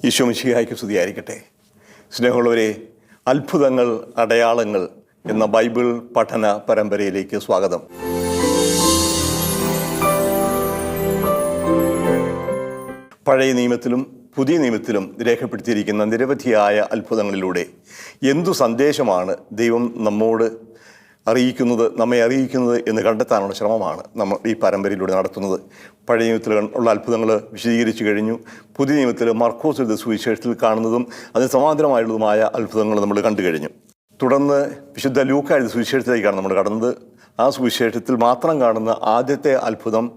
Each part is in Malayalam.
ഈശോ മിശിഹായ്ക്ക് സ്തുതിയായിരിക്കട്ടെ. സ്നേഹമുള്ളവരെ, അത്ഭുതങ്ങൾ, അടയാളങ്ങൾ എന്ന ബൈബിൾ പഠന പരമ്പരയിലേക്ക് സ്വാഗതം. പഴയ നിയമത്തിലും പുതിയ നിയമത്തിലും രേഖപ്പെടുത്തിയിരിക്കുന്ന നിരവധിയായ അത്ഭുതങ്ങളിലൂടെ എന്തു സന്ദേശമാണ് ദൈവം നമ്മെ അറിയിക്കുന്നത് എന്ന് കണ്ടെത്താനുള്ള ശ്രമമാണ് നമ്മൾ ഈ പരമ്പരയിലൂടെ നടത്തുന്നത്. പഴയ നിയമത്തിൽ ഉള്ള അത്ഭുതങ്ങൾ വിശദീകരിച്ചു കഴിഞ്ഞു. പുതിയ നിയമത്തിൽ മർക്കോസ് എഴുതിയ സുവിശേഷത്തിൽ കാണുന്നതും അതിന് സമാന്തരമായുള്ളതുമായ അത്ഭുതങ്ങൾ നമ്മൾ കണ്ടു കഴിഞ്ഞു. തുടർന്ന് വിശുദ്ധ ലൂക്ക എഴുതിയ സുവിശേഷത്തിലേക്കാണ് നമ്മൾ കടന്നത്. ആ സുവിശേഷത്തിൽ മാത്രം കാണുന്ന ആദ്യത്തെ അത്ഭുതം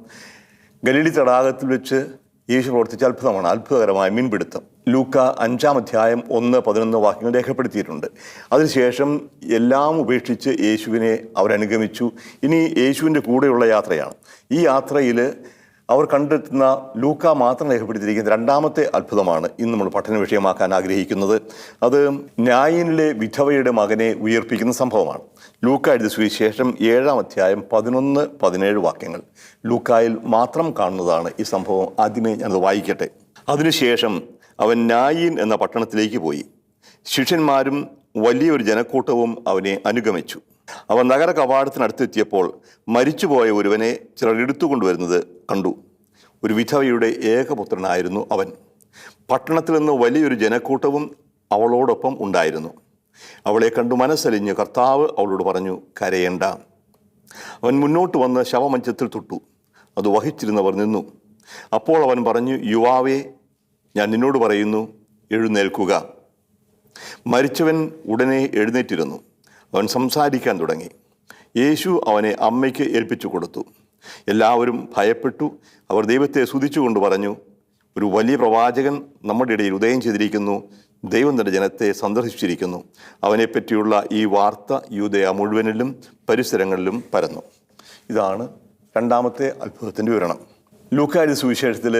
ഗലീലി തടാകത്തിൽ വെച്ച് യേശു പ്രവർത്തിച്ച അത്ഭുതമാണ്, അത്ഭുതകരമായ മീൻപിടുത്തം. ലൂക്ക 5-ാം അധ്യായം 1-11 വാക്യങ്ങൾ രേഖപ്പെടുത്തിയിട്ടുണ്ട്. അതിനുശേഷം എല്ലാം ഉപേക്ഷിച്ച് യേശുവിനെ അവരനുഗമിച്ചു. ഇനി യേശുവിൻ്റെ കൂടെയുള്ള യാത്രയാണ്. ഈ യാത്രയിൽ അവർ കണ്ടെത്തുന്ന ലൂക്ക മാത്രം രേഖപ്പെടുത്തിയിരിക്കുന്ന രണ്ടാമത്തെ അത്ഭുതമാണ് ഇന്ന് നമ്മൾ പഠന വിഷയമാക്കാൻ ആഗ്രഹിക്കുന്നത്. അത് നായിനിലെ വിധവയുടെ മകനെ ഉയർപ്പിക്കുന്ന സംഭവമാണ്. ലൂക്ക എഴുതിയ സുവിശേഷം 7-ാം അധ്യായം 11-17 വാക്യങ്ങൾ. ലൂക്കായിൽ മാത്രം കാണുന്നതാണ് ഈ സംഭവം. ആദ്യമേ ഞാനത് വായിക്കട്ടെ. അതിനുശേഷം അവൻ നായിൻ എന്ന പട്ടണത്തിലേക്ക് പോയി. ശിഷ്യന്മാരും വലിയൊരു ജനക്കൂട്ടവും അവനെ അനുഗമിച്ചു. അവൻ നഗര കവാടത്തിനടുത്തെത്തിയപ്പോൾ മരിച്ചുപോയ ഒരുവനെ ചിലർ എടുത്തുകൊണ്ടുവരുന്നത് കണ്ടു. ഒരു വിധവയുടെ ഏകപുത്രനായിരുന്നു അവൻ. പട്ടണത്തിൽ നിന്ന് വലിയൊരു ജനക്കൂട്ടവും അവളോടൊപ്പം ഉണ്ടായിരുന്നു. അവളെ കണ്ടു മനസ്സലിഞ്ഞ് കർത്താവ് അവളോട് പറഞ്ഞു, കരയേണ്ട. അവൻ മുന്നോട്ട് വന്ന് ശവമഞ്ചത്തിൽ തൊട്ടു. അത് വഹിച്ചിരുന്നവർ നിന്നു. അപ്പോൾ അവൻ പറഞ്ഞു, യുവാവേ, ഞാൻ നിന്നോട് പറയുന്നു, എഴുന്നേൽക്കുക. മരിച്ചവൻ ഉടനെ എഴുന്നേറ്റിരുന്നു. അവൻ സംസാരിക്കാൻ തുടങ്ങി. യേശു അവനെ അമ്മയ്ക്ക് ഏൽപ്പിച്ചു കൊടുത്തു. എല്ലാവരും ഭയപ്പെട്ടു. അവർ ദൈവത്തെ സ്തുതിച്ചുകൊണ്ട് പറഞ്ഞു, ഒരു വലിയ പ്രവാചകൻ നമ്മുടെ ഇടയിൽ ഉദയം ചെയ്തിരിക്കുന്നു. ദൈവം തൻ്റെ ജനത്തെ സന്ദർശിച്ചിരിക്കുന്നു. അവനെപ്പറ്റിയുള്ള ഈ വാർത്ത യൂദയ മുഴുവനിലും പരിസരങ്ങളിലും പരന്നു. ഇതാണ് രണ്ടാമത്തെ അത്ഭുതത്തിൻ്റെ വിവരണം. ലൂക്ക എഴുതിയ സുവിശേഷത്തിൽ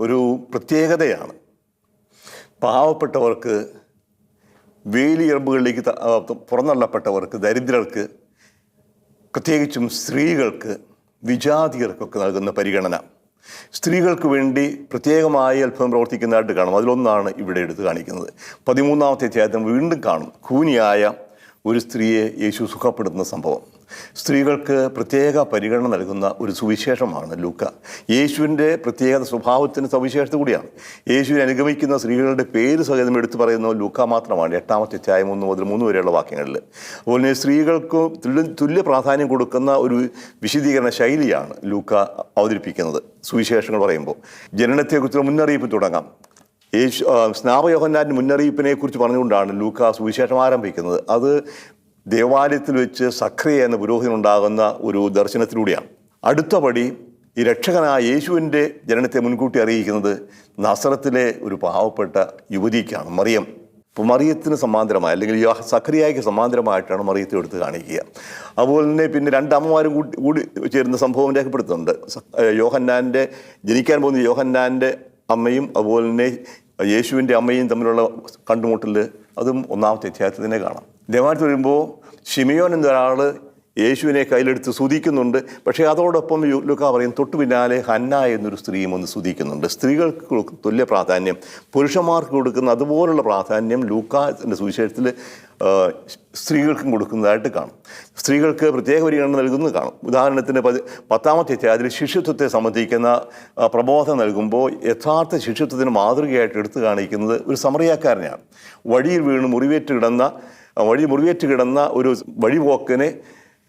ഒരു പ്രത്യേകതയാണ്. പാവപ്പെട്ടവർക്ക്, വേലിയറമ്പുകളിലേക്ക് പുറന്തള്ളപ്പെട്ടവർക്ക്, ദരിദ്രർക്ക്, പ്രത്യേകിച്ചും സ്ത്രീകൾക്ക്, വിജാതിയർക്കൊക്കെ നൽകുന്ന പരിഗണന. സ്ത്രീകൾക്ക് വേണ്ടി പ്രത്യേകമായി അത്ഭുതം പ്രവർത്തിക്കുന്നതായിട്ട് കാണും. അതിലൊന്നാണ് ഇവിടെ എടുത്തു കാണിക്കുന്നത്. 13-ാമത്തെ അധ്യായത്തിൽ വീണ്ടും കാണും കൂനിയായ ഒരു സ്ത്രീയെ യേശു സുഖപ്പെടുത്തുന്ന സംഭവം. സ്ത്രീകൾക്ക് പ്രത്യേക പരിഗണന നൽകുന്ന ഒരു സുവിശേഷമാണ് ലൂക്ക. യേശുവിൻ്റെ പ്രത്യേക സ്വഭാവത്തിന് സവിശേഷത കൂടിയാണ്. യേശുവിനെ അനുഗമിക്കുന്ന സ്ത്രീകളുടെ പേര് സഹിതം എടുത്തു പറയുന്നത് ലൂക്ക മാത്രമാണ്. 8-ാമത്തെ അധ്യായം 1 മുതൽ 3 വരെയുള്ള വാക്യങ്ങളിൽ. അതുപോലെ സ്ത്രീകൾക്ക് തുല്യ പ്രാധാന്യം കൊടുക്കുന്ന ഒരു വിശദീകരണ ശൈലിയാണ് ലൂക്ക അവതരിപ്പിക്കുന്നത്. സുവിശേഷങ്ങൾ പറയുമ്പോൾ ജനനത്തെക്കുറിച്ചുള്ള മുന്നറിയിപ്പ് തുടങ്ങാം. സ്നാപകയോഹന്നാൻ്റെ മുന്നറിയിപ്പിനെ കുറിച്ച് പറഞ്ഞുകൊണ്ടാണ് ലൂക്ക സുവിശേഷം ആരംഭിക്കുന്നത്. അത് ദേവാലയത്തിൽ വെച്ച് സഖറിയ എന്ന പുരോഹിതനുണ്ടാകുന്ന ഒരു ദർശനത്തിലൂടെയാണ്. അടുത്ത പടി ഈ രക്ഷകനായ യേശുവിൻ്റെ ജനനത്തെ മുൻകൂട്ടി അറിയിക്കുന്നത് നസറത്തിലെ ഒരു പാവപ്പെട്ട യുവതിക്കാണ്, മറിയം. ഇപ്പോൾ മറിയത്തിന് സമാന്തരമായി, അല്ലെങ്കിൽ സഖറിയായ്ക്ക് സമാന്തരമായിട്ടാണ് മറിയത്തെ എടുത്ത് കാണിക്കുക. അതുപോലെ തന്നെ പിന്നെ 2 അമ്മമാരും കൂടി ചേരുന്ന സംഭവം രേഖപ്പെടുത്തുന്നുണ്ട്. ജനിക്കാൻ പോകുന്ന യോഹന്നാൻ്റെ അമ്മയും അതുപോലെ തന്നെ യേശുവിൻ്റെ അമ്മയും തമ്മിലുള്ള കണ്ടുമുട്ടൽ, അതും 1-ാമത്തെ അധ്യായത്തിൽ തന്നെ കാണാം. ദേവാലയത്തിൽ വരുമ്പോൾ ശിമിയോൻ എന്നൊരാൾ യേശുവിനെ കയ്യിലെടുത്ത് സ്തുതിക്കുന്നുണ്ട്. പക്ഷേ അതോടൊപ്പം ലൂക്ക പറയും, തൊട്ടു പിന്നാലെ ഹന്ന എന്നൊരു സ്ത്രീയും ഒന്ന് സ്തുതിക്കുന്നുണ്ട്. സ്ത്രീകൾക്ക് തുല്യ പ്രാധാന്യം, പുരുഷന്മാർക്ക് കൊടുക്കുന്ന അതുപോലുള്ള പ്രാധാന്യം ലൂക്കാൻ്റെ സുവിശേഷത്തിൽ സ്ത്രീകൾക്കും കൊടുക്കുന്നതായിട്ട് കാണും. സ്ത്രീകൾക്ക് പ്രത്യേക പരിഗണന നൽകുന്നത് കാണും. ഉദാഹരണത്തിന് 10-ാമത്തെ അധ്യായത്തിൽ ശിഷ്യത്വത്തെ സംബന്ധിക്കുന്ന പ്രബോധനം നൽകുമ്പോൾ യഥാർത്ഥ ശിഷ്യത്വത്തിന് മാതൃകയായിട്ട് എടുത്തു കാണിക്കുന്നത് ഒരു സമറിയാക്കാരനെയാണ്. വഴിയിൽ വീണ് മുറിവേറ്റ് കിടന്ന ഒരു വഴിപോക്കനെ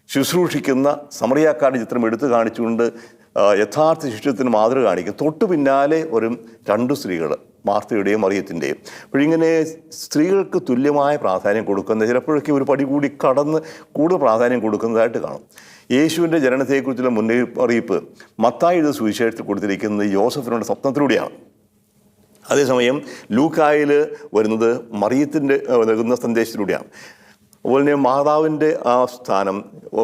ശുശ്രൂഷിക്കുന്ന സമറിയാക്കാരുടെ ചിത്രം എടുത്തു കാണിച്ചുകൊണ്ട് യഥാർത്ഥ ശിഷ്യത്വത്തിന് മാതൃക കാണിക്കും. തൊട്ടു പിന്നാലെ 2 സ്ത്രീകൾ, മാർത്തയുടെയും മറിയത്തിൻ്റെയും. അപ്പോഴിങ്ങനെ സ്ത്രീകൾക്ക് തുല്യമായ പ്രാധാന്യം കൊടുക്കുന്ന, ചിലപ്പോഴൊക്കെ ഒരു പടി കൂടി കടന്ന് കൂടുതൽ പ്രാധാന്യം കൊടുക്കുന്നതായിട്ട് കാണും. യേശുവിൻ്റെ ജനനത്തെക്കുറിച്ചുള്ള മുന്നറിയിപ്പ് മത്തായി എഴുതിയ സുവിശേഷത്തിൽ കൊടുത്തിരിക്കുന്നത് യോസഫിനുള്ള സ്വപ്നത്തിലൂടെയാണ്. അതേസമയം ലൂക്കായിൽ വരുന്നത് മറിയത്തിൻ്റെ നൽകുന്ന സന്ദേശത്തിലൂടെയാണ്. അതുപോലെ തന്നെ മാതാവിൻ്റെ ആ സ്ഥാനം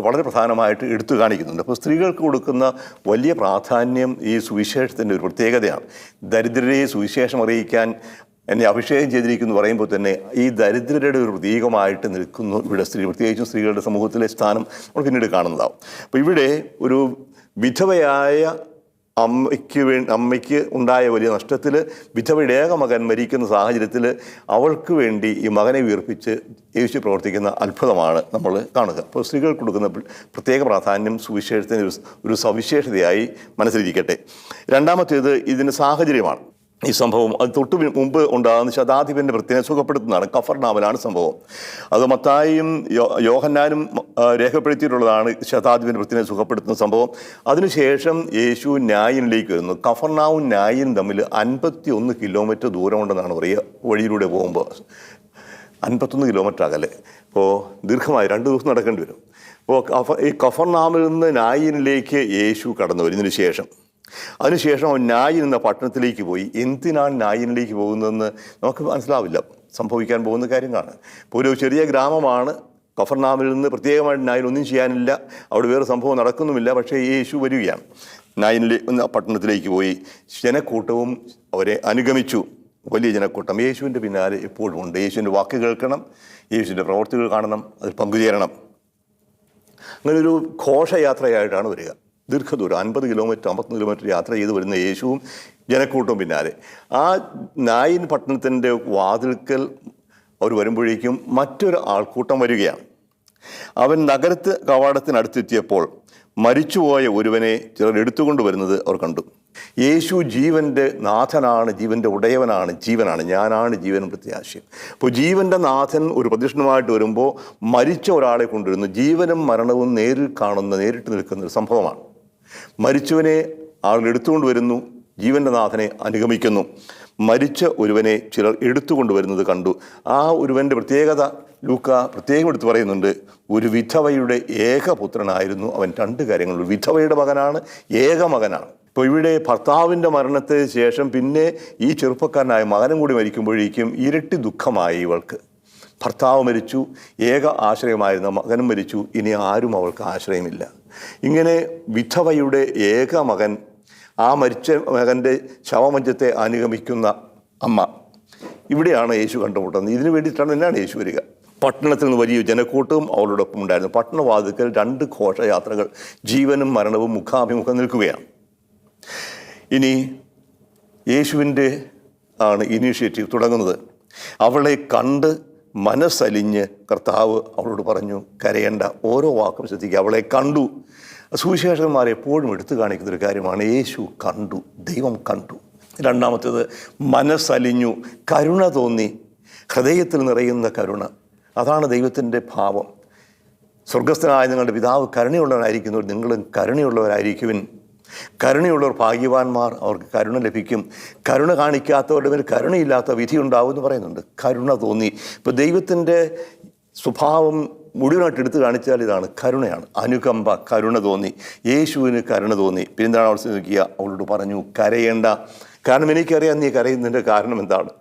വളരെ പ്രധാനമായിട്ട് എടുത്തു കാണിക്കുന്നുണ്ട്. അപ്പോൾ സ്ത്രീകൾക്ക് കൊടുക്കുന്ന വലിയ പ്രാധാന്യം ഈ സുവിശേഷത്തിൻ്റെ ഒരു പ്രത്യേകതയാണ്. ദരിദ്രരെ സുവിശേഷം അറിയിക്കാൻ എന്നെ അഭിഷേകം ചെയ്തിരിക്കുന്നു പറയുമ്പോൾ തന്നെ ഈ ദരിദ്രരുടെ ഒരു പ്രതീകമായിട്ട് നിൽക്കുന്നു ഇവിടെ സ്ത്രീ, പ്രത്യേകിച്ചും സ്ത്രീകളുടെ സമൂഹത്തിലെ സ്ഥാനം നമ്മൾ പിന്നീട് കാണുന്നതാവും. അപ്പോൾ ഇവിടെ ഒരു വിധവയായ അമ്മയ്ക്ക് ഉണ്ടായ വലിയ നഷ്ടത്തിൽ വിധവയുടെ ഏക മകൻ മരിക്കുന്ന സാഹചര്യത്തിൽ അവൾക്ക് വേണ്ടി ഈ മകനെ വീർപ്പിച്ച് യേശു പ്രവർത്തിക്കുന്ന അത്ഭുതമാണ് നമ്മൾ കാണുക. അപ്പോൾ സ്ത്രീകൾക്ക് കൊടുക്കുന്ന പ്രത്യേക പ്രാധാന്യം സുവിശേഷത്തിന് ഒരു സവിശേഷതയായി മനസ്സിലിരിക്കട്ടെ. രണ്ടാമത്തേത് ഇതിൻ്റെ സാഹചര്യമാണ്. ഈ സംഭവം അത് തൊട്ട് മുമ്പ് ഉണ്ടാകുന്ന ശതാധിപൻ്റെ വൃത്തിനെ സുഖപ്പെടുത്തുന്നതാണ്. കഫർനാമിലാണ് സംഭവം. അത് മത്തായിയും യോഹന്നാനും രേഖപ്പെടുത്തിയിട്ടുള്ളതാണ് ശതാധിപൻ്റെ വൃത്തിനെ സുഖപ്പെടുത്തുന്ന സംഭവം. അതിനുശേഷം യേശു നായിനിലേക്ക് വരുന്നു. കഫർനാവും നായിനും തമ്മിൽ 51 കിലോമീറ്റർ ദൂരമുണ്ടെന്നാണ് പറയുക. വഴിയിലൂടെ പോകുമ്പോൾ 51 കിലോമീറ്റർ അകലെ. അപ്പോൾ ദീർഘമായി 2 ദിവസം നടക്കേണ്ടി വരും. അപ്പോൾ ഈ കഫർനാമിൽ നിന്ന് നായിനിലേക്ക് യേശു കടന്നു വരുന്നതിന് ശേഷം അതിനുശേഷം അവൻ നായിൻ എന്ന പട്ടണത്തിലേക്ക് പോയി. എന്തിനാണ് നായിനിലേക്ക് പോകുന്നതെന്ന് നമുക്ക് മനസ്സിലാവില്ല. സംഭവിക്കാൻ പോകുന്ന കാര്യങ്ങളാണ്. ഇപ്പോൾ ഒരു ചെറിയ ഗ്രാമമാണ്. കഫർനാമിൽ നിന്ന് പ്രത്യേകമായിട്ട് നായിൻ ഒന്നും ചെയ്യാനില്ല. അവിടെ വേറെ സംഭവം നടക്കുന്നുമില്ല. പക്ഷേ യേശു വരികയാണ്. നായിനിലെ പട്ടണത്തിലേക്ക് പോയി. ജനക്കൂട്ടവും അവരെ അനുഗമിച്ചു. വലിയ ജനക്കൂട്ടം യേശുവിൻ്റെ പിന്നാലെ എപ്പോഴും ഉണ്ട്. യേശുവിൻ്റെ വാക്ക് കേൾക്കണം, യേശുവിൻ്റെ പ്രവർത്തികൾ കാണണം, അതിൽ പങ്കുചേരണം. അങ്ങനൊരു ഘോഷയാത്രയായിട്ടാണ് വരിക. ദീർഘദൂരം 50 കിലോമീറ്റർ 51 കിലോമീറ്റർ യാത്ര ചെയ്ത് വരുന്ന യേശുവും ജനക്കൂട്ടവും പിന്നാലെ. ആ നായിൻ പട്ടണത്തിൻ്റെ വാതിൽക്കൽ അവർ വരുമ്പോഴേക്കും മറ്റൊരു ആൾക്കൂട്ടം വരികയാണ്. അവൻ നഗരത്ത് കവാടത്തിനടുത്തെത്തിയപ്പോൾ മരിച്ചുപോയ ഒരുവനെ ചിലർ എടുത്തുകൊണ്ട് വരുന്നത് അവർ കണ്ടു. യേശു ജീവൻ്റെ നാഥനാണ്, ജീവൻ്റെ ഉടയവനാണ്, ജീവനാണ്. ഞാനാണ് ജീവനും പ്രത്യാശയും. അപ്പോൾ ജീവൻ്റെ നാഥൻ ഒരു പ്രദക്ഷിണമായിട്ട് വരുമ്പോൾ മരിച്ച ഒരാളെ കൊണ്ടുവരുന്നു. ജീവനും മരണവും നേരിട്ട് നിൽക്കുന്ന ഒരു സംഭവമാണ്. മരിച്ചവനെ ആളുകൾ എടുത്തുകൊണ്ട് വരുന്നു, ജീവൻ്റെ നാഥനെ അനുഗമിക്കുന്നു. മരിച്ച ഒരുവനെ ചിലർ എടുത്തുകൊണ്ട് വരുന്നത് കണ്ടു. ആ ഒരുവൻ്റെ പ്രത്യേകത ലൂക്ക പ്രത്യേകം എടുത്ത് പറയുന്നുണ്ട്. ഒരു വിധവയുടെ ഏകപുത്രനായിരുന്നു അവൻ. 2 കാര്യങ്ങൾ. വിധവയുടെ മകനാണ്, ഏക മകനാണ്. ഇപ്പോൾ ഇവിടെ ഭർത്താവിൻ്റെ മരണത്തിന് ശേഷം പിന്നെ ഈ ചെറുപ്പക്കാരനായ മകനും കൂടി മരിക്കുമ്പോഴേക്കും ഇരട്ടി ദുഃഖമായി ഇവൾക്ക്. ഭർത്താവ് മരിച്ചു, ഏക ആശ്രയമായിരുന്ന മകനും മരിച്ചു, ഇനി ആരും അവൾക്ക് ആശ്രയമില്ല. ഇങ്ങനെ വിധവയുടെ ഏക മകൻ, ആ മരിച്ച മകൻ്റെ ശവമഞ്ചത്തെ അനുഗമിക്കുന്ന അമ്മ, ഇവിടെയാണ് യേശു കണ്ടുമുട്ടുന്നത്. ഇതിനു വേണ്ടിയിട്ടാണ് തന്നെയാണ് യേശു വരിക. പട്ടണത്തിൽ നിന്ന് വലിയ ജനക്കൂട്ടവും അവളോടൊപ്പം ഉണ്ടായിരുന്നു. പട്ടണവാതിൽക്കൽ 2 ഘോഷയാത്രകൾ, ജീവനും മരണവും മുഖാഭിമുഖം നിൽക്കുകയാണ്. ഇനി യേശുവിൻ്റെ ആണ് ഇനീഷ്യേറ്റീവ് തുടങ്ങുന്നത്. അവളെ കണ്ട് മനസ്സലിഞ്ഞ് കർത്താവ് അവളോട് പറഞ്ഞു, കരയേണ്ട. ഓരോ വാക്കും ശ്രദ്ധിക്കുക. അവളെ കണ്ടു. സുവിശേഷകന്മാർ എപ്പോഴും എടുത്തു കാണിക്കുന്നൊരു കാര്യമാണ്. യേശു കണ്ടു, ദൈവം കണ്ടു. രണ്ടാമത്തേത് മനസ്സലിഞ്ഞു, കരുണ തോന്നി. ഹൃദയത്തിൽ നിറയുന്ന കരുണ, അതാണ് ദൈവത്തിൻ്റെ ഭാവം. സ്വർഗസ്ഥനായ നിങ്ങളുടെ പിതാവ് കരുണയുള്ളവരായിരിക്കുന്നവർ നിങ്ങളും കരുണയുള്ളവരായിരിക്കുവിൻ. കരുണയുള്ളവർ ഭാഗ്യവാന്മാർ, അവർക്ക് കരുണ ലഭിക്കും. കരുണ കാണിക്കാത്തവരുടെ മേൽ കരുണയില്ലാത്ത വിധി ഉണ്ടാവും എന്ന് പറയുന്നുണ്ട്. കരുണ തോന്നി. ഇപ്പോൾ ദൈവത്തിൻ്റെ സ്വഭാവം മുഴുവനായിട്ട് എടുത്തു കാണിച്ചാൽ ഇതാണ്, കരുണയാണ്. അനുകമ്പ, കരുണ തോന്നി. യേശുവിന് കരുണ തോന്നി. പിന്നെന്താണ് അവൾ നോക്കിയ? അവളോട് പറഞ്ഞു, കരയേണ്ട. കാരണം എനിക്കറിയാം നീ കരയുന്നതിൻ്റെ കാരണം എന്താണ്.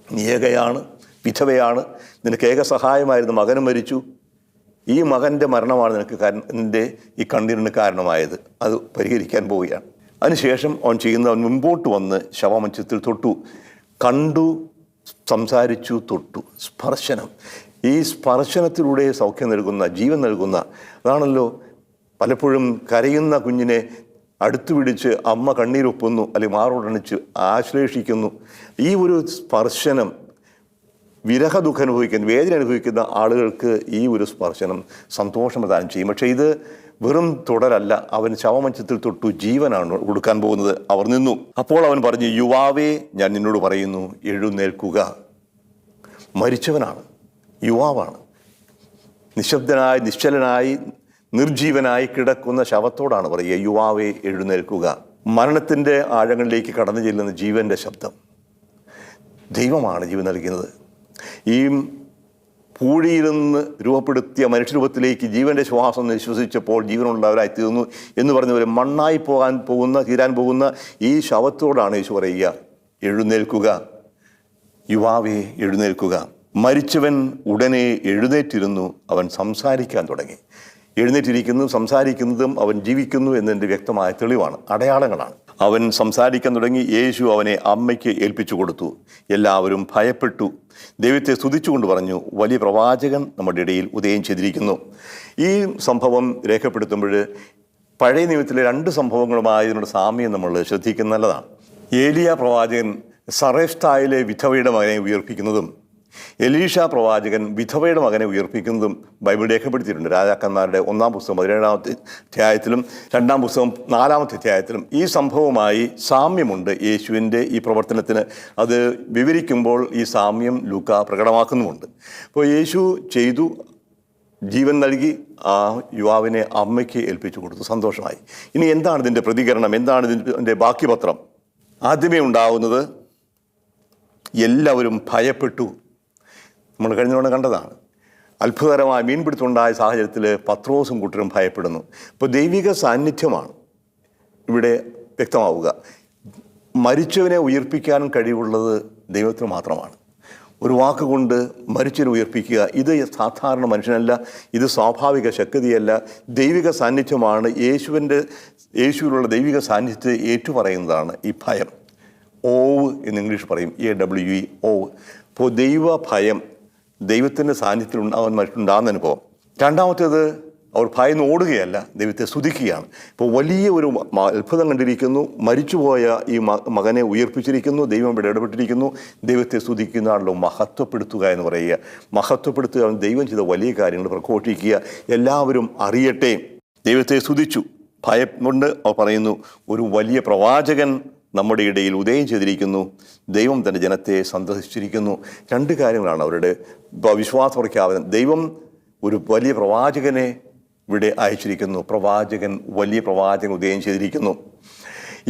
നീ ഏകയാണ്, വിധവയാണ്, നിനക്ക് ഏക സഹായമായിരുന്നു, മകനും മരിച്ചു. ഈ മകൻ്റെ മരണമാണ് നിനക്ക് നിൻ്റെ ഈ കണ്ണീരിന് കാരണമായത്. അത് പരിഹരിക്കാൻ പോവുകയാണ്. അതിനുശേഷം അവൻ മുമ്പോട്ട് വന്ന് ശവമഞ്ചത്തിൽ തൊട്ടു. കണ്ടു, സംസാരിച്ചു, തൊട്ടു. സ്പർശനം. ഈ സ്പർശനത്തിലൂടെ സൗഖ്യം നൽകുന്ന, ജീവൻ നൽകുന്ന, അതാണല്ലോ പലപ്പോഴും കരയുന്ന കുഞ്ഞിനെ അടുത്തു പിടിച്ച് അമ്മ കണ്ണീരൊപ്പുന്നു, അല്ലെങ്കിൽ മാറോടണിച്ച് ആശ്ലേഷിക്കുന്നു. ഈ ഒരു സ്പർശനം വിരഹ ദുഃഖം അനുഭവിക്കുന്ന, വേദന അനുഭവിക്കുന്ന ആളുകൾക്ക് ഈ ഒരു സ്പർശനം സന്തോഷം പ്രദാനം ചെയ്യും. പക്ഷേ ഇത് വെറും തുടരല്ല. അവൻ ശവമഞ്ചത്തിൽ തൊട്ടു, ജീവനാണ് കൊടുക്കാൻ പോകുന്നത്. അവർ നിന്നു. അപ്പോൾ അവൻ പറഞ്ഞു, യുവാവേ, ഞാൻ നിന്നോട് പറയുന്നു, എഴുന്നേൽക്കുക. മരിച്ചവനാണ്, യുവാവാണ്. നിശബ്ദനായി, നിശ്ചലനായി, നിർജീവനായി കിടക്കുന്ന ശവത്തോടാണ് പറയുക, യുവാവേ, എഴുന്നേൽക്കുക. മരണത്തിൻ്റെ ആഴങ്ങളിലേക്ക് കടന്നു ചെല്ലുന്ന ജീവൻ്റെ ശബ്ദം. ദൈവമാണ് ജീവൻ നൽകുന്നത്. ഈ പൂഴിയിൽ നിന്ന് രൂപപ്പെടുത്തിയ മനുഷ്യരൂപത്തിലേക്ക് ജീവൻ്റെ ശ്വാസം നിശ്വസിച്ചപ്പോൾ ജീവനുള്ളവരായി തീർന്നു എന്ന് പറഞ്ഞവരെ മണ്ണായി തീരാൻ പോകുന്ന ഈ ശവത്തോടാണ് യേശു പറയുക, എഴുന്നേൽക്കുക, യുവാവേ, എഴുന്നേൽക്കുക. മരിച്ചവൻ ഉടനെ എഴുന്നേറ്റിരുന്നു. അവൻ സംസാരിക്കാൻ തുടങ്ങി. എഴുന്നേറ്റിരിക്കുന്നതും സംസാരിക്കുന്നതും അവൻ ജീവിക്കുന്നു എന്നതിൻ്റെ വ്യക്തമായ തെളിവാണ്, അടയാളങ്ങളാണ്. അവൻ സംസാരിക്കാൻ തുടങ്ങി. യേശു അവനെ അമ്മയ്ക്ക് ഏൽപ്പിച്ചു കൊടുത്തു. എല്ലാവരും ഭയപ്പെട്ടു, ദൈവത്തെ സ്തുതിച്ചുകൊണ്ട് പറഞ്ഞു, വലിയ പ്രവാചകൻ നമ്മുടെ ഇടയിൽ ഉദയം ചെയ്തിരിക്കുന്നു. ഈ സംഭവം രേഖപ്പെടുത്തുമ്പോൾ പഴയ നിയമത്തിലെ രണ്ട് സംഭവങ്ങളുമായി ഇതിനുള്ള സാമ്യം നമ്മൾ ശ്രദ്ധിക്കുന്നത് നല്ലതാണ്. ഏലിയ പ്രവാചകൻ സറേഫ്തായിലെ വിധവയുടെ മകനെ ഉയർപ്പിക്കുന്നതും എലീഷ പ്രവാചകൻ വിധവയുടെ മകനെ ഉയർപ്പിക്കുന്നതും ബൈബിൾ രേഖപ്പെടുത്തിയിട്ടുണ്ട്. രാജാക്കന്മാരുടെ 1-ാം പുസ്തകം 17-ാമത്തെ അധ്യായത്തിലും 2-ാം പുസ്തകം 4-ാമത്തെ അധ്യായത്തിലും ഈ സംഭവവുമായി സാമ്യമുണ്ട്. യേശുവിൻ്റെ ഈ പ്രവർത്തനത്തിന് അത് വിവരിക്കുമ്പോൾ ഈ സാമ്യം ലൂക്ക പ്രകടമാക്കുന്നുമുണ്ട്. അപ്പോൾ യേശു ചെയ്തു, ജീവൻ നൽകി, ആ യുവാവിനെ അമ്മയ്ക്ക് ഏൽപ്പിച്ചു കൊടുത്തു, സന്തോഷമായി. ഇനി എന്താണ് ഇതിൻ്റെ പ്രതികരണം? എന്താണ് ഇതിൻ്റെ ബാക്കി പത്രം? ആദ്യമേ ഉണ്ടാവുന്നത് എല്ലാവരും ഭയപ്പെട്ടു. നമ്മൾ കഴിഞ്ഞ തവണ കണ്ടതാണ്. അത്ഭുതകരമായ മീൻപിടുത്തമുണ്ടായ സാഹചര്യത്തിൽ പത്രോസും കൂട്ടരും ഭയപ്പെടുന്നു. അപ്പോൾ ദൈവിക സാന്നിധ്യമാണ് ഇവിടെ വ്യക്തമാവുക. മരിച്ചവനെ ഉയർപ്പിക്കാൻ കഴിവുള്ളത് ദൈവത്തിന് മാത്രമാണ്. ഒരു വാക്കുകൊണ്ട് മരിച്ചവരെ ഉയർപ്പിക്കുക, ഇത് സാധാരണ മനുഷ്യനല്ല, ഇത് സ്വാഭാവിക ശക്തിയല്ല, ദൈവിക സാന്നിധ്യമാണ്. യേശുവിലുള്ള ദൈവിക സാന്നിധ്യത്തെ ഏറ്റുപറയുന്നതാണ് ഈ ഭയം. ഓവ് എന്ന് ഇംഗ്ലീഷ് പറയും, AWE, ഓവ്. അപ്പോൾ ദൈവ ഭയം, ദൈവത്തിൻ്റെ സാന്നിധ്യത്തിൽ മറ്റുണ്ടാകുന്ന അനുഭവം. രണ്ടാമത്തേത്, അവർ ഭയന്ന് ഓടുകയല്ല, ദൈവത്തെ സ്തുതിക്കുകയാണ്. ഇപ്പോൾ വലിയ ഒരു അത്ഭുതം കണ്ടിരിക്കുന്നു, മരിച്ചുപോയ ഈ മകനെ ഉയർപ്പിച്ചിരിക്കുന്നു, ദൈവം ഇവിടെ ഇടപെട്ടിരിക്കുന്നു. ദൈവത്തെ സ്തുതിക്കുന്നതാണല്ലോ മഹത്വപ്പെടുത്തുക എന്ന് പറയുക. മഹത്വപ്പെടുത്തുക, ദൈവം ചെയ്ത വലിയ കാര്യങ്ങൾ പ്രഘോഷിക്കുക, എല്ലാവരും അറിയട്ടെ. ദൈവത്തെ സ്തുതിച്ചു. ഭയം കൊണ്ട് അവർ പറയുന്നു, ഒരു വലിയ പ്രവാചകൻ നമ്മുടെ ഇടയിൽ ഉദയം ചെയ്തിരിക്കുന്നു, ദൈവം തൻ്റെ ജനത്തെ സന്ദർശിച്ചിരിക്കുന്നു. രണ്ട് കാര്യങ്ങളാണ് അവരുടെ വിശ്വാസ പ്രഖ്യാപനം. ദൈവം ഒരു വലിയ പ്രവാചകനെ ഇവിടെ അയച്ചിരിക്കുന്നു, വലിയ പ്രവാചകൻ ഉദയം ചെയ്തിരിക്കുന്നു.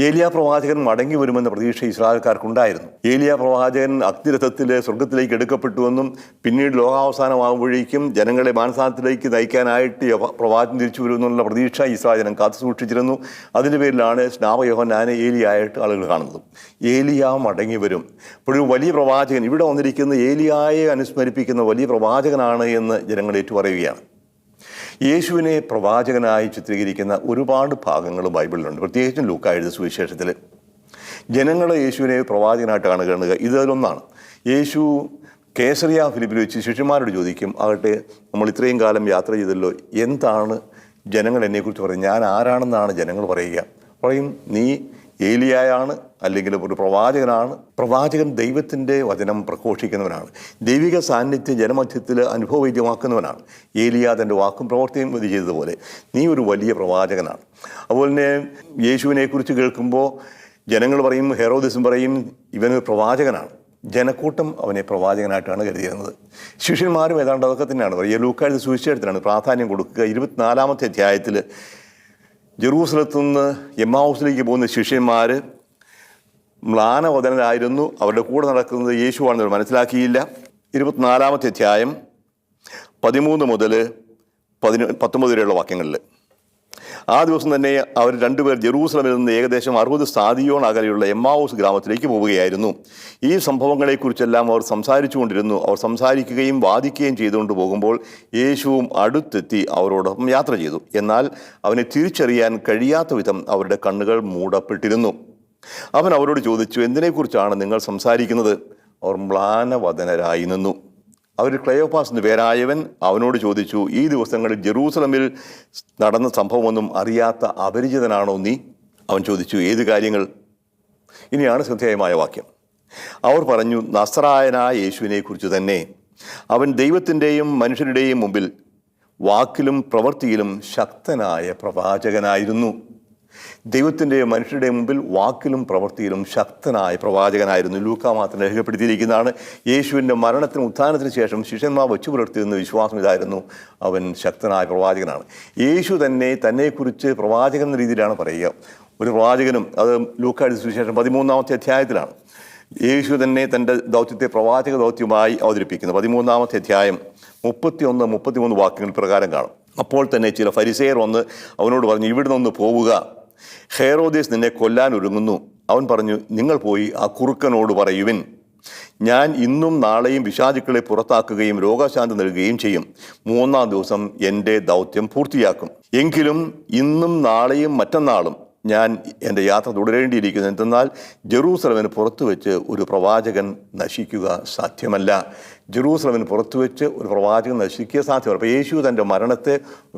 ഏലിയ പ്രവാചകൻ മടങ്ങി വരുമെന്ന പ്രതീക്ഷ ഇസ്രായേൽക്കാർക്കുണ്ടായിരുന്നു. ഏലിയ പ്രവാചകൻ അഗ്നിരഥത്തിൽ സ്വർഗത്തിലേക്ക് എടുക്കപ്പെട്ടുവെന്നും പിന്നീട് ലോകാവസാനമാകുമ്പോഴേക്കും ജനങ്ങളെ മാനസാന്തരത്തിലേക്ക് നയിക്കാനായിട്ട് പ്രവാചകൻ തിരിച്ചു വരുമെന്നുള്ള പ്രതീക്ഷ ഇസ്രായേൽ ജനം കാത്തു സൂക്ഷിച്ചിരുന്നു. അതിൻ്റെ പേരിലാണ് സ്നാപകയോഹന്നാനെ ഏലിയായിട്ട് ആളുകൾ കാണുന്നത്. ഏലിയ മടങ്ങി വരും. ഇപ്പോഴും വലിയ പ്രവാചകൻ ഇവിടെ വന്നിരിക്കുന്ന ഏലിയായെ അനുസ്മരിപ്പിക്കുന്ന വലിയ പ്രവാചകനാണ് എന്ന് ജനങ്ങൾ ഏറ്റുപറയുകയാണ്. യേശുവിനെ പ്രവാചകനായി ചിത്രീകരിക്കുന്ന ഒരുപാട് ഭാഗങ്ങൾ ബൈബിളിലുണ്ട്. പ്രത്യേകിച്ചും ലൂക്ക എഴുതിയ സുവിശേഷത്തിൽ ജനങ്ങൾ യേശുവിനെ പ്രവാചകനായിട്ടാണ് കാണുക. ഇതിലൊന്നാണ്. യേശു കേസറിയ ഫിലിപ്പിൽ വെച്ച് ശിഷ്യന്മാരോട് ചോദിക്കും, ആകട്ടെ നമ്മൾ ഇത്രയും കാലം യാത്ര ചെയ്തല്ലോ, എന്താണ് ജനങ്ങൾ എന്നെക്കുറിച്ച് പറയും? ഞാൻ ആരാണെന്നാണ് ജനങ്ങൾ പറയുക? പറയും, നീ ഏലിയായാണ്, അല്ലെങ്കിൽ ഒരു പ്രവാചകനാണ്. പ്രവാചകൻ ദൈവത്തിൻ്റെ വചനം പ്രഘോഷിക്കുന്നവനാണ്, ദൈവിക സാന്നിധ്യം ജനമധ്യത്തിൽ അനുഭവവേദ്യമാക്കുന്നവനാണ്. ഏലിയ തൻ്റെ വാക്കും പ്രവർത്തിയും ഇത് ചെയ്തതുപോലെ നീ ഒരു വലിയ പ്രവാചകനാണ്. അതുപോലെ തന്നെ യേശുവിനെക്കുറിച്ച് കേൾക്കുമ്പോൾ ജനങ്ങൾ പറയും, ഹെറോദസും പറയും, ഇവനൊരു പ്രവാചകനാണ്. ജനക്കൂട്ടം അവനെ പ്രവാചകനായിട്ടാണ് കരുതിയിരുന്നത്. ശിഷ്യന്മാരും ഏതാണ്ട് അതൊക്കെ തന്നെയാണ് പറയുക. ലൂക്ക എഴുതിയ സുവിശേഷത്തിലാണ് പ്രാധാന്യം കൊടുക്കുക. 24-ാമത്തെ അധ്യായത്തിൽ ജെറൂസലത്തു നിന്ന് എമ്മാവൂസിലേക്ക് പോകുന്ന ശിഷ്യന്മാർ മ്ലാനവദനരായിരുന്നു. അവരുടെ കൂടെ നടക്കുന്നത് യേശുവാണെന്ന് അവർ മനസ്സിലാക്കിയില്ല. 24-ാമത്തെ അധ്യായം 13 മുതൽ 19 വരെയുള്ള വാക്യങ്ങളിൽ, ആ ദിവസം തന്നെ അവർ രണ്ടുപേർ ജെറൂസലമിൽ നിന്ന് ഏകദേശം 60 സ്ഥാദിയോൺ അകലെയുള്ള എമ്മാവൂസ് ഗ്രാമത്തിലേക്ക് പോവുകയായിരുന്നു. ഈ സംഭവങ്ങളെക്കുറിച്ചെല്ലാം അവർ സംസാരിച്ചു കൊണ്ടിരുന്നു. അവർ സംസാരിക്കുകയും വാദിക്കുകയും ചെയ്തുകൊണ്ട് പോകുമ്പോൾ യേശുവും അടുത്തെത്തി അവരോടൊപ്പം യാത്ര ചെയ്തു. എന്നാൽ അവനെ തിരിച്ചറിയാൻ കഴിയാത്ത വിധം അവരുടെ കണ്ണുകൾ മൂടപ്പെട്ടിരുന്നു. അവൻ അവരോട് ചോദിച്ചു, എന്തിനെക്കുറിച്ചാണ് നിങ്ങൾ സംസാരിക്കുന്നത്? അവർ മ്ലാനവദനരായി നിന്നു. അവർ ക്ലയോപ്പാസ് എന്ന് പേരായവൻ അവനോട് ചോദിച്ചു, ഈ ദിവസങ്ങളിൽ ജെറൂസലമിൽ നടന്ന സംഭവമൊന്നും അറിയാത്ത അപരിചിതനാണോ നീ? അവൻ ചോദിച്ചു, ഏത് കാര്യങ്ങൾ? ഇനിയാണ് ശ്രദ്ധേയമായ വാക്യം. അവർ പറഞ്ഞു, നസറായനായ യേശുവിനെക്കുറിച്ച് തന്നെ. അവൻ ദൈവത്തിൻ്റെയും മനുഷ്യരുടെയും മുമ്പിൽ വാക്കിലും പ്രവൃത്തിയിലും ശക്തനായ പ്രവാചകനായിരുന്നു. ദൈവത്തിൻ്റെയും മനുഷ്യരുടെയും മുമ്പിൽ വാക്കിലും പ്രവൃത്തിയിലും ശക്തനായ പ്രവാചകനായിരുന്നു. ലൂക്ക മാത്രം രേഖപ്പെടുത്തിയിരിക്കുന്നതാണ്. യേശുവിൻ്റെ മരണത്തിനും ഉത്ഥാനത്തിന് ശേഷം ശിഷ്യന്മാർ വെച്ചു പുലർത്തിയിരുന്ന വിശ്വാസം ഇതായിരുന്നു, അവൻ ശക്തനായ പ്രവാചകനാണ്. യേശു തന്നെക്കുറിച്ച് പ്രവാചകൻ എന്ന രീതിയിലാണ് പറയുക. ഒരു പ്രവാചകനും, അത് ലൂക്ക എഴുതിയ സുവിശേഷം 13-ാമത്തെ അധ്യായത്തിലാണ് യേശു തന്നെ തൻ്റെ ദൗത്യത്തെ പ്രവാചക ദൗത്യമായി അവതരിപ്പിക്കുന്നത്. 13-ാമത്തെ അധ്യായം 31-33 വാക്യങ്ങൾ പ്രകാരം കാണും. അപ്പോൾ തന്നെ ചില ഫരിസേയർ വന്ന് അവനോട് പറഞ്ഞു, ഇവിടെ നിന്ന് പോവുക, ഹെറോദേസ് നിന്നെ കൊല്ലാൻ ഒരുങ്ങുന്നു. അവൻ പറഞ്ഞു, നിങ്ങൾ പോയി ആ കുറുക്കനോട് പറയുവിൻ, ഞാൻ ഇന്നും നാളെയും പിശാചുക്കളെ പുറത്താക്കുകയും രോഗശാന്തി നൽകുകയും ചെയ്യും. 3-ാം ദിവസം എൻ്റെ ദൗത്യം പൂർത്തിയാക്കും. എങ്കിലും ഇന്നും നാളെയും മറ്റന്നാളും ഞാൻ എൻ്റെ യാത്ര തുടരേണ്ടിയിരിക്കുന്നു. എന്തെന്നാൽ ജെറൂസലമിന് പുറത്തു വെച്ച് ഒരു പ്രവാചകൻ നശിക്കുക സാധ്യമല്ല. ജെറൂസലമിന് പുറത്തു വെച്ച് ഒരു പ്രവാചകൻ നശിക്കുക സാധ്യമല്ല. അപ്പോൾ യേശു തൻ്റെ മരണത്തെ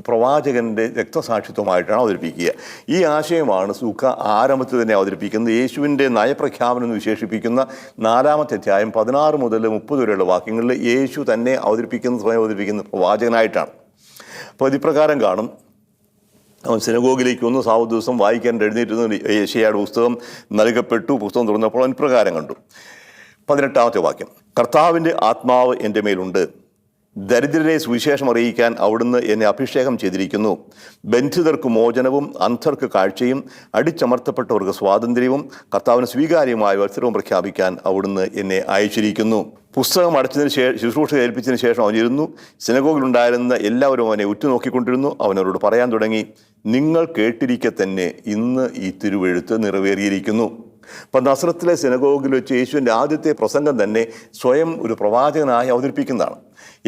പ്രവാചകൻ്റെ രക്തസാക്ഷിത്വമായിട്ടാണ് അവതരിപ്പിക്കുക. ഈ ആശയമാണ് ലൂക്ക ആരംഭത്തിൽ തന്നെ അവതരിപ്പിക്കുന്നത്. യേശുവിൻ്റെ നയപ്രഖ്യാപനം എന്ന് വിശേഷിപ്പിക്കുന്ന 4-ാമത്തെ അധ്യായം 16 മുതൽ 30 വരെയുള്ള വാക്യങ്ങളിൽ യേശു തന്നെ സ്വയം അവതരിപ്പിക്കുന്ന പ്രവാചകനായിട്ടാണ്. അപ്പോൾ ഇപ്രകാരം കാണും. അവൻ സിനഗോഗിലേക്ക് വന്നു, സാവൂത്ത് ദിവസം വായിക്കാൻ എഴുന്നേറ്റിരുന്നു. യെശയ്യായുടെ പുസ്തകം നൽകപ്പെട്ടു. പുസ്തകം തുറന്നപ്പോൾ അവൻ ഇപ്രകാരം കണ്ടു. 18-ാമത്തെ വാക്യം, കർത്താവിൻ്റെ ആത്മാവ് എൻ്റെ മേലുണ്ട്, ദരിദ്രരെ സുവിശേഷം അറിയിക്കാൻ അവിടുന്ന് എന്നെ അഭിഷേകം ചെയ്തിരിക്കുന്നു. ബന്ധിതർക്ക് മോചനവും അന്ധർക്ക് കാഴ്ചയും അടിച്ചമർത്തപ്പെട്ടവർക്ക് സ്വാതന്ത്ര്യവും കർത്താവിന് സ്വീകാര്യമായ വത്സരവും പ്രഖ്യാപിക്കാൻ അവിടുന്ന് എന്നെ അയച്ചിരിക്കുന്നു. പുസ്തകം അടച്ചതിന് ശുശ്രൂഷ ഏൽപ്പിച്ചതിന് ശേഷം അവനിരുന്നു. സിനഗോഗിലുണ്ടായിരുന്ന എല്ലാവരും അവനെ ഉറ്റുനോക്കിക്കൊണ്ടിരുന്നു. അവനവരോട് പറയാൻ തുടങ്ങി, നിങ്ങൾ കേട്ടിരിക്കെ തന്നെ ഇന്ന് ഈ തിരുവെഴുത്ത് നിറവേറിയിരിക്കുന്നു. അപ്പം നസ്രത്തിലെ സിനഗോഗിൽ വെച്ച് യേശുവിൻ്റെ ആദ്യത്തെ പ്രസംഗം തന്നെ സ്വയം ഒരു പ്രവാചകനായി അവതരിപ്പിക്കുന്നതാണ്.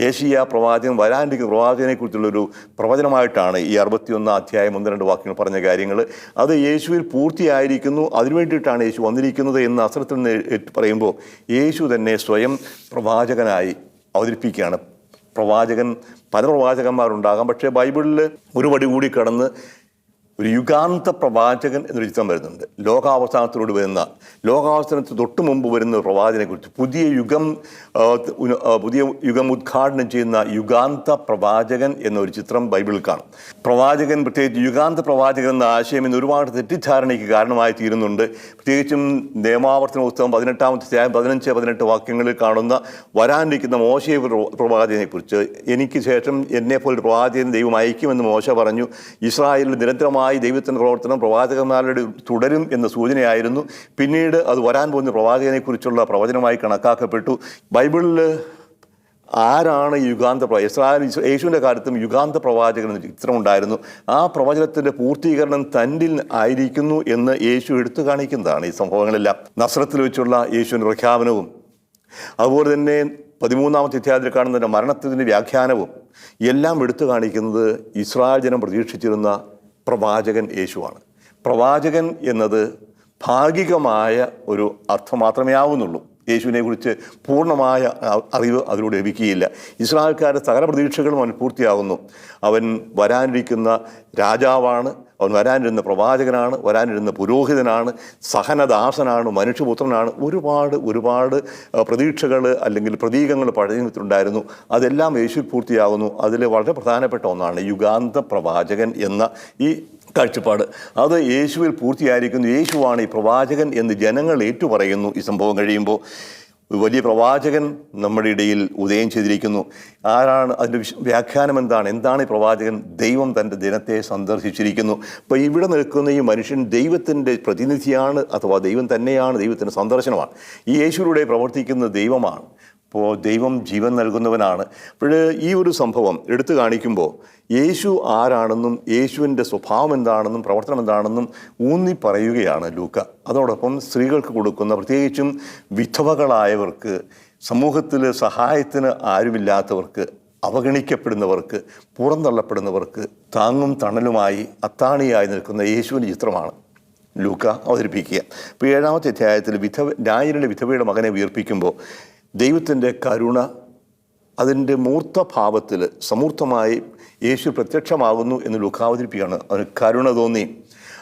യേശയ്യാ പ്രവാചകൻ വരാനിരിക്കുന്ന പ്രവാചകനെക്കുറിച്ചുള്ളൊരു പ്രവചനമായിട്ടാണ് ഈ 61-ാം അധ്യായം 1-2 വാക്യങ്ങൾ പറഞ്ഞ കാര്യങ്ങൾ. അത് യേശുവിൽ പൂർത്തിയായിരിക്കുന്നു. അതിനുവേണ്ടിയിട്ടാണ് യേശു വന്നിരിക്കുന്നത് എന്ന് നസ്രത്തിൽ നിന്ന് പറയുമ്പോൾ യേശു തന്നെ സ്വയം പ്രവാചകനായി അവതരിപ്പിക്കുകയാണ്. പല പ്രവാചകന്മാരുണ്ടാകാം, പക്ഷേ ബൈബിളിൽ ഒരു പടി കൂടി കടന്ന് ഒരു യുഗാന്ത പ്രവാചകൻ എന്നൊരു ചിത്രം വരുന്നുണ്ട്. ലോകാവസാനത്തിന് തൊട്ട് മുമ്പ് വരുന്ന പ്രവാചകനെക്കുറിച്ച് പുതിയ യുഗം ഉദ്ഘാടനം ചെയ്യുന്ന യുഗാന്ത പ്രവാചകൻ എന്നൊരു ചിത്രം ബൈബിളിൽ കാണും. പ്രവാചകൻ, പ്രത്യേകിച്ച് യുഗാന്ത പ്രവാചകൻ എന്ന ആശയം ഇന്ന് ഒരുപാട് തെറ്റിദ്ധാരണയ്ക്ക് കാരണമായി തീരുന്നുണ്ട്. പ്രത്യേകിച്ചും നിയമാവർത്തന പുസ്തകം 18-ാമത്തെ അധ്യായം 15-18 വാക്യങ്ങളിൽ കാണുന്ന വരാനിരിക്കുന്ന മോശെ പ്രവാചകനെക്കുറിച്ച്, എനിക്ക് ശേഷം എന്നെപ്പോലൊരു പ്രവാചകൻ ദൈവം അയക്കുമെന്ന് മോശ പറഞ്ഞു. ഇസ്രായേലിൽ നിരന്തരമായി ദൈവത്തിൻ്റെ പ്രവർത്തനം പ്രവാചകന്മാരുടെ തുടരും എന്ന സൂചനയായിരുന്നു. പിന്നീട് അത് വരാൻ പോകുന്ന പ്രവാചകനെക്കുറിച്ചുള്ള പ്രവചനമായി കണക്കാക്കപ്പെട്ടു. ബൈബിളിൽ ആരാണ് യുഗാന്ത യേശുവിൻ്റെ കാലത്തും യുഗാന്ത പ്രവാചകൻ എന്ന ചിത്രമുണ്ടായിരുന്നു. ആ പ്രവചനത്തിൻ്റെ പൂർത്തീകരണം തന്നിൽ ആയിരിക്കുന്നു എന്ന് യേശു എടുത്തു കാണിക്കുന്നതാണ് ഈ സംഭവങ്ങളെല്ലാം. നസ്രത്തിൽ വെച്ചുള്ള യേശുവിൻ്റെ പ്രഖ്യാപനവും അതുപോലെ തന്നെ 13-ാമത്തെ അധ്യായത്തിൽ കാണുന്നതിൻ്റെ മരണത്തിൻ്റെ വ്യാഖ്യാനവും എല്ലാം എടുത്തു കാണിക്കുന്നത് ഇസ്രായേൽ ജനം പ്രതീക്ഷിച്ചിരുന്ന പ്രവാചകൻ യേശുവാണ്. പ്രവാചകൻ എന്നത് ഭാഗികമായ ഒരു അർത്ഥം മാത്രമേ ആവുന്നുള്ളൂ. യേശുവിനെ കുറിച്ച് പൂർണ്ണമായ അറിവ് അതിലൂടെ ലഭിക്കുകയില്ല. ഇസ്രായേൽക്കാരുടെ സകല പ്രതീക്ഷകളും അവൻ പൂർത്തിയാകുന്നു. അവൻ വരാനിരിക്കുന്ന രാജാവാണ്, അവൻ വരാനിരുന്ന പ്രവാചകനാണ്, വരാനിരുന്ന പുരോഹിതനാണ്, സഹനദാസനാണ്, മനുഷ്യപുത്രനാണ്. ഒരുപാട് പ്രതീക്ഷകൾ അല്ലെങ്കിൽ പ്രതീകങ്ങൾ പഴയ നിയമത്തിലുണ്ടായിരുന്നു. അതെല്ലാം യേശുവിൽ പൂർത്തിയാകുന്നു. അതിൽ വളരെ പ്രധാനപ്പെട്ട ഒന്നാണ് യുഗാന്ത പ്രവാചകൻ എന്ന ഈ കാഴ്ചപ്പാട്. അത് യേശുവിൽ പൂർത്തിയായിരിക്കുന്നു. യേശുവാണ് ഈ പ്രവാചകൻ എന്ന് ജനങ്ങൾ ഏറ്റുപറയുന്നു. ഈ സംഭവം കഴിയുമ്പോൾ വലിയ പ്രവാചകൻ നമ്മുടെ ഇടയിൽ ഉദയം ചെയ്തിരിക്കുന്നു. ആരാണ് അതിൻ്റെ വ്യാഖ്യാനം? എന്താണ് ഈ പ്രവാചകൻ? ദൈവം തൻ്റെ ജനത്തെ സന്ദർശിച്ചിരിക്കുന്നു. അപ്പോൾ ഇവിടെ നിൽക്കുന്ന ഈ മനുഷ്യൻ ദൈവത്തിൻ്റെ പ്രതിനിധിയാണ്, അഥവാ ദൈവം തന്നെയാണ്, ദൈവത്തിൻ്റെ സന്ദർശനമാണ്. ഈ യേശുവിലൂടെ പ്രവർത്തിക്കുന്ന ദൈവമാണ്. അപ്പോൾ ദൈവം ജീവൻ നൽകുന്നവനാണ്. അപ്പോൾ ഈ ഒരു സംഭവം എടുത്തു കാണിക്കുമ്പോൾ യേശു ആരാണെന്നും യേശുവിൻ്റെ സ്വഭാവം എന്താണെന്നും പ്രവർത്തനം എന്താണെന്നും ഊന്നി പറയുകയാണ് ലൂക്ക. അതോടൊപ്പം സ്ത്രീകൾക്ക് കൊടുക്കുന്ന, പ്രത്യേകിച്ചും വിധവകളായവർക്ക്, സമൂഹത്തിൽ സഹായത്തിന് ആരുമില്ലാത്തവർക്ക്, അവഗണിക്കപ്പെടുന്നവർക്ക്, പുറന്തള്ളപ്പെടുന്നവർക്ക് താങ്ങും തണലുമായി അത്താണിയായി നിൽക്കുന്ന യേശുവിൻ്റെ ചിത്രമാണ് ലൂക്ക അവതരിപ്പിക്കുക. ഇപ്പോൾ 7-ാമത്തെ അധ്യായത്തിൽ ന്യായരുടെ വിധവയുടെ മകനെ ഉയർപ്പിക്കുമ്പോൾ ദൈവത്തിൻ്റെ കരുണ അതിൻ്റെ മൂർത്തഭാവത്തിൽ സമൂർത്തമായി യേശു പ്രത്യക്ഷമാകുന്നു എന്ന് ലൂക്ക അവതരിപ്പിക്കുകയാണ്. അവന് കരുണ തോന്നി.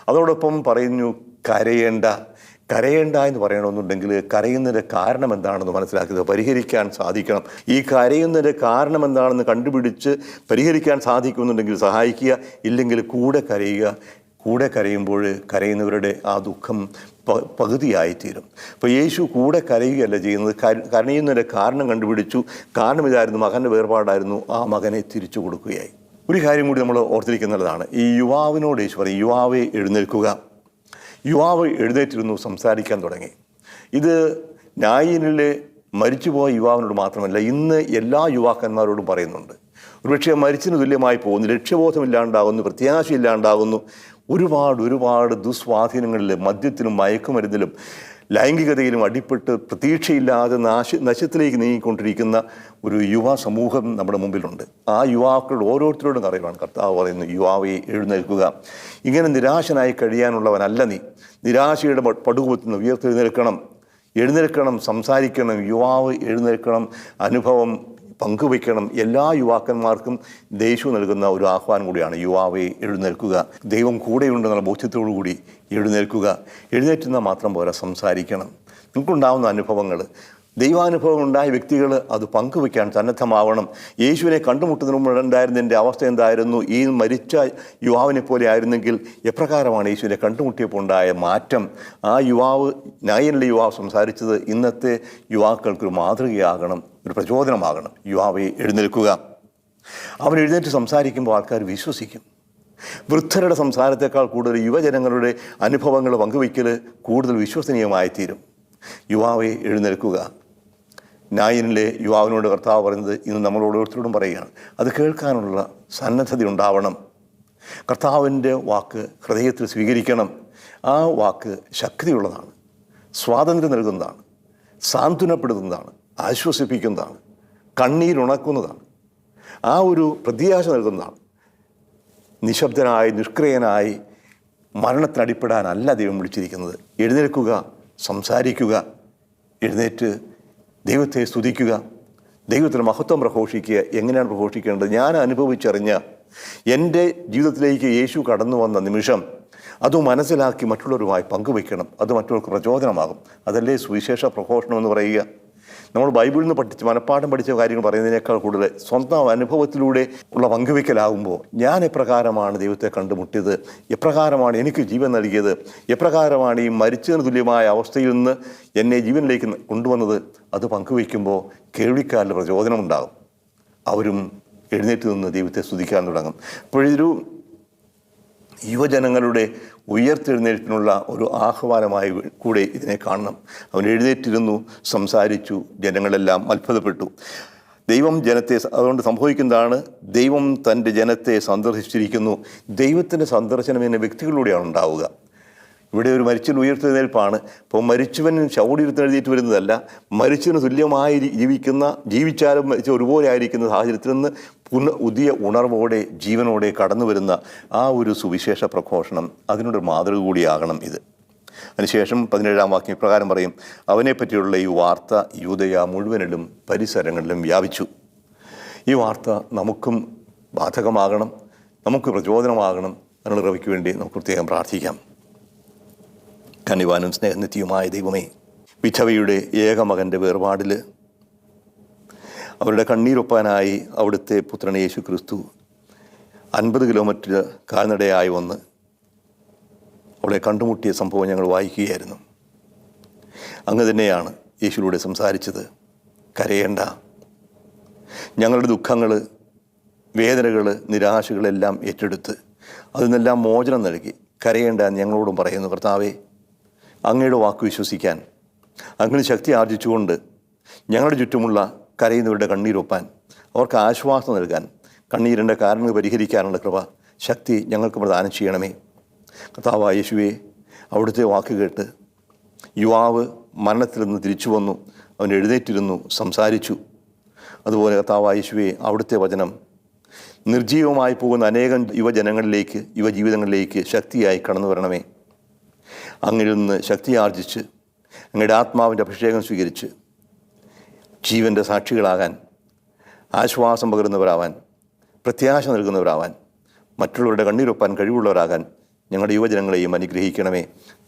അതോടൊപ്പം പറയുന്നു, കരയേണ്ട എന്ന് പറയണമെന്നുണ്ടെങ്കിൽ കരയുന്നതിൻ്റെ കാരണം എന്താണെന്ന് മനസ്സിലാക്കിയത് പരിഹരിക്കാൻ സാധിക്കണം. ഈ കരയുന്നതിൻ്റെ കാരണം എന്താണെന്ന് കണ്ടുപിടിച്ച് പരിഹരിക്കാൻ സാധിക്കുന്നുണ്ടെങ്കിൽ സഹായിക്കുക, ഇല്ലെങ്കിൽ കൂടെ കരയുക. കൂടെ കരയുമ്പോൾ കരയുന്നവരുടെ ആ ദുഃഖം പകുതിയായിത്തീരും. അപ്പോൾ യേശു കൂടെ കരയുകയല്ല ചെയ്യുന്നത്, കരയുന്നതിൻ്റെ കാരണം കണ്ടുപിടിച്ചു. കാരണം ഇതായിരുന്നു, മകൻ്റെ വേർപാടായിരുന്നു. ആ മകനെ തിരിച്ചു കൊടുക്കുകയായി. ഒരു കാര്യം കൂടി നമ്മൾ ഓർത്തിരിക്കുന്നതാണ്. ഈ യുവാവിനോട് യേശു പറയും, യുവാവെ എഴുന്നേൽക്കുക. യുവാവ് എഴുന്നേറ്റിരുന്നു, സംസാരിക്കാൻ തുടങ്ങി. ഇത് നായിനിലെ മരിച്ചുപോയ യുവാവിനോട് മാത്രമല്ല, ഇന്ന് എല്ലാ യുവാക്കന്മാരോടും പറയുന്നുണ്ട്. ഒരുപക്ഷെ മരിച്ചിന് തുല്യമായി പോകുന്നു, ലക്ഷ്യബോധമില്ലാണ്ടാകുന്നു, പ്രത്യാശയില്ലാണ്ടാകുന്നു. ഒരുപാട് ദുസ്വാധീനങ്ങളിൽ, മദ്യത്തിലും മയക്കുമരുന്നിലും ലൈംഗികതയിലും അടിപ്പെട്ട് പ്രതീക്ഷയില്ലാതെ നശത്തിലേക്ക് നീങ്ങിക്കൊണ്ടിരിക്കുന്ന ഒരു യുവ സമൂഹം നമ്മുടെ മുമ്പിലുണ്ട്. ആ യുവാക്കളുടെ ഓരോരുത്തരോടും അറിയുവാണ് കർത്താവ് പറയുന്നു, യുവാവേ എഴുന്നേൽക്കുക. ഇങ്ങനെ നിരാശനായി കഴിയാനുള്ളവനല്ല നീ. നിരാശയുടെ പടുകുപത്തിൽ നിന്ന് എഴുന്നേൽക്കണം, സംസാരിക്കണം. യുവാവ് എഴുന്നേൽക്കണം, അനുഭവം പങ്കുവയ്ക്കണം. എല്ലാ യുവാക്കന്മാർക്കും യേശു നൽകുന്ന ഒരു ആഹ്വാനം കൂടിയാണ്, യുവാവെ എഴുന്നേൽക്കുക. ദൈവം കൂടെയുണ്ടെന്നുള്ള ബോധ്യത്തോടു കൂടി എഴുന്നേൽക്കുക. എഴുന്നേറ്റുന്നാൽ മാത്രം പോരാ, സംസാരിക്കണം. നിങ്ങൾക്കുണ്ടാവുന്ന അനുഭവങ്ങൾ, ദൈവാനുഭവം ഉണ്ടായ വ്യക്തികൾ അത് പങ്കുവയ്ക്കാൻ സന്നദ്ധമാവണം. യേശുവിനെ കണ്ടുമുട്ടുന്നതിന് മുമ്പ് ഉണ്ടായിരുന്നതിൻ്റെ അവസ്ഥ എന്തായിരുന്നു? ഈ മരിച്ച യുവാവിനെ പോലെ ആയിരുന്നെങ്കിൽ എപ്രകാരമാണ് യേശുവിനെ കണ്ടുമുട്ടിയപ്പോൾ ഉണ്ടായ മാറ്റം? ആ നായനിലെ യുവാവ് സംസാരിച്ചത് ഇന്നത്തെ യുവാക്കൾക്കൊരു മാതൃകയാകണം, ഒരു പ്രചോദനമാകണം. യുവാവെ എഴുന്നേൽക്കുക. അവൻ എഴുന്നേറ്റ് സംസാരിക്കുമ്പോൾ ആൾക്കാർ വിശ്വസിക്കും. വൃദ്ധരുടെ സംസാരത്തെക്കാൾ കൂടുതൽ യുവജനങ്ങളുടെ അനുഭവങ്ങൾ പങ്കുവയ്ക്കൽ കൂടുതൽ വിശ്വസനീയമായിത്തീരും. യുവാവെ എഴുന്നേൽക്കുക. നായനിലെ യുവാവിനോട് കർത്താവ് പറയുന്നത് ഇന്ന് നമ്മൾ ഓരോരുത്തരോടും പറയുകയാണ്. അത് കേൾക്കാനുള്ള സന്നദ്ധത ഉണ്ടാവണം. കർത്താവിൻ്റെ വാക്ക് ഹൃദയത്തിൽ സ്വീകരിക്കണം. ആ വാക്ക് ശക്തിയുള്ളതാണ്, സ്വാതന്ത്ര്യം നൽകുന്നതാണ്, സാന്ത്വനപ്പെടുത്തുന്നതാണ്, ആശ്വസിപ്പിക്കുന്നതാണ്, കണ്ണീരുണക്കുന്നതാണ്, ആ ഒരു പ്രത്യാശ നൽകുന്നതാണ്. നിശബ്ദനായി നിഷ്ക്രിയനായി മരണത്തിനടിപ്പെടാനല്ല ദൈവം വിളിച്ചിരിക്കുന്നത്. എഴുന്നേൽക്കുക, സംസാരിക്കുക, എഴുന്നേറ്റ് ദൈവത്തെ സ്തുതിക്കുക, ദൈവത്തിന് മഹത്വം പ്രഘോഷിക്കുക. എങ്ങനെയാണ് പ്രഘോഷിക്കേണ്ടത്? ഞാൻ അനുഭവിച്ചറിഞ്ഞ എൻ്റെ ജീവിതത്തിലേക്ക് യേശു കടന്നു വന്ന നിമിഷം അത് മനസ്സിലാക്കി മറ്റുള്ളവരുമായി പങ്കുവയ്ക്കണം. അത് മറ്റുള്ളവർക്ക് പ്രചോദനമാകും. അതല്ലേ സുവിശേഷ പ്രഘോഷണം എന്ന് പറയുക. നമ്മൾ ബൈബിളിൽ നിന്ന് മനപ്പാഠം പഠിച്ച കാര്യങ്ങൾ പറയുന്നതിനേക്കാൾ കൂടുതൽ സ്വന്തം അനുഭവത്തിലൂടെ ഉള്ള പങ്കുവയ്ക്കലാകുമ്പോൾ ഞാൻ എപ്രകാരമാണ് ദൈവത്തെ കണ്ടുമുട്ടിയത്, എപ്രകാരമാണ് എനിക്ക് ജീവൻ നൽകിയത്, എപ്രകാരമാണ് ഈ മരിച്ചതിന് തുല്യമായ അവസ്ഥയിൽ നിന്ന് എന്നെ ജീവനിലേക്ക് കൊണ്ടുവന്നത്, അത് പങ്കുവയ്ക്കുമ്പോൾ കേൾവിക്കാരുടെ പ്രചോദനമുണ്ടാകും. അവരും എഴുന്നേറ്റ് നിന്ന് ദൈവത്തെ സ്തുതിക്കാൻ തുടങ്ങും. അപ്പോഴൊരു യുവജനങ്ങളുടെ ഉയർത്തെഴുന്നേൽപ്പിനുള്ള ഒരു ആഹ്വാനമായി കൂടെ ഇതിനെ കാണണം. അവൻ എഴുന്നേറ്റിരുന്നു, സംസാരിച്ചു, ജനങ്ങളെല്ലാം അത്ഭുതപ്പെട്ടു. ദൈവം ജനത്തെ, അതുകൊണ്ട് സംഭവിക്കുന്നതാണ്, ദൈവം തൻ്റെ ജനത്തെ സന്ദർശിച്ചിരിക്കുന്നു. ദൈവത്തിൻ്റെ സന്ദർശനം എന്ന വ്യക്തികളിലൂടെയാണ് ഉണ്ടാവുക. ഇവിടെ ഒരു മരിച്ചവൻ ഉയർത്തെഴുന്നേൽപ്പാണ്. അപ്പോൾ മരിച്ചവൻ ചവിടിയിരുത്തെഴുന്നേറ്റ് വരുന്നതല്ല, മരിച്ചവന് തുല്യമായി ജീവിച്ചാലും മരിച്ച ഒരുപോലെ ആയിരിക്കുന്ന സാഹചര്യത്തിൽ നിന്ന് പുതിയ ഉണർവോടെ ജീവനോടെ കടന്നു വരുന്ന ആ ഒരു സുവിശേഷ പ്രഘോഷണം, അതിനൊരു മാതൃക കൂടിയാകണം ഇത്. അതിനുശേഷം 17-ാം വാക്യം ഇപ്രകാരം പറയും, അവനെപ്പറ്റിയുള്ള ഈ വാർത്ത യൂദയ മുഴുവനിലും പരിസരങ്ങളിലും വ്യാപിച്ചു. ഈ വാർത്ത നമുക്കും ബാധകമാകണം, നമുക്ക് പ്രചോദനമാകണം. അതിനുള്ള കൃപയ്ക്ക് വേണ്ടി നമുക്ക് പ്രത്യേകം പ്രാർത്ഥിക്കാം. കനിവാനും സ്നേഹനിത്യവുമായ ദൈവമേ, വിധവയുടെ ഏകമകൻ്റെ വേർപാടിൽ അവരുടെ കണ്ണീരൊപ്പാനായി അവിടുത്തെ പുത്രൻ യേശു ക്രിസ്തു 50 കിലോമീറ്റർ കാൽനടയായി വന്ന് അവളെ കണ്ടുമുട്ടിയ സംഭവം ഞങ്ങൾ വായിക്കുകയായിരുന്നു. അങ്ങ് തന്നെയാണ് യേശുവിലൂടെ സംസാരിച്ചത്. കരയേണ്ട, ഞങ്ങളുടെ ദുഃഖങ്ങൾ, വേദനകൾ, നിരാശകളെല്ലാം ഏറ്റെടുത്ത് അതിൽ നിന്നെല്ലാം മോചനം നൽകി കരയേണ്ട ഞങ്ങളോടും പറയുന്നു. കർത്താവേ, അങ്ങയുടെ വാക്ക് വിശ്വസിക്കാൻ, അങ്ങനെ ശക്തി ആർജിച്ചുകൊണ്ട് ഞങ്ങളുടെ ചുറ്റുമുള്ള കരയുന്നവരുടെ കണ്ണീരൊപ്പാൻ, അവർക്ക് ആശ്വാസം നൽകാൻ, കണ്ണീരിൻ്റെ കാരണങ്ങൾ പരിഹരിക്കാനുള്ള കൃപ, ശക്തി ഞങ്ങൾക്ക് പ്രദാനം ചെയ്യണമേ. കർത്താവായ യേശുവേ, അവിടുത്തെ വാക്ക് കേട്ട് യുവാവ് മരണത്തിൽ നിന്ന് തിരിച്ചു വന്നു. അവൻ എഴുന്നേറ്റിരുന്നു, സംസാരിച്ചു. അതുപോലെ കർത്താവായ യേശുവേ, അവിടുത്തെ വചനം നിർജീവമായി പോകുന്ന അനേകം യുവജനങ്ങളിലേക്ക്, യുവജീവിതങ്ങളിലേക്ക് ശക്തിയായി കടന്നു വരണമേ. അങ്ങിൽ നിന്ന് ശക്തി ആർജിച്ച് അങ്ങയുടെ ആത്മാവിൻ്റെ അഭിഷേകം സ്വീകരിച്ച് ജീവൻ്റെ സാക്ഷികളാകാൻ, ആശ്വാസം പകരുന്നവരാവാൻ, പ്രത്യാശ നൽകുന്നവരാവാൻ, മറ്റുള്ളവരുടെ കണ്ണീരൊപ്പാൻ കഴിവുള്ളവരാകാൻ ഞങ്ങളുടെ യുവജനങ്ങളെയും അനുഗ്രഹിക്കണമേ.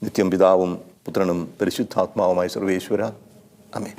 നിത്യം പിതാവും പുത്രനും പരിശുദ്ധാത്മാവുമായ സർവേശ്വര. ആമേൻ.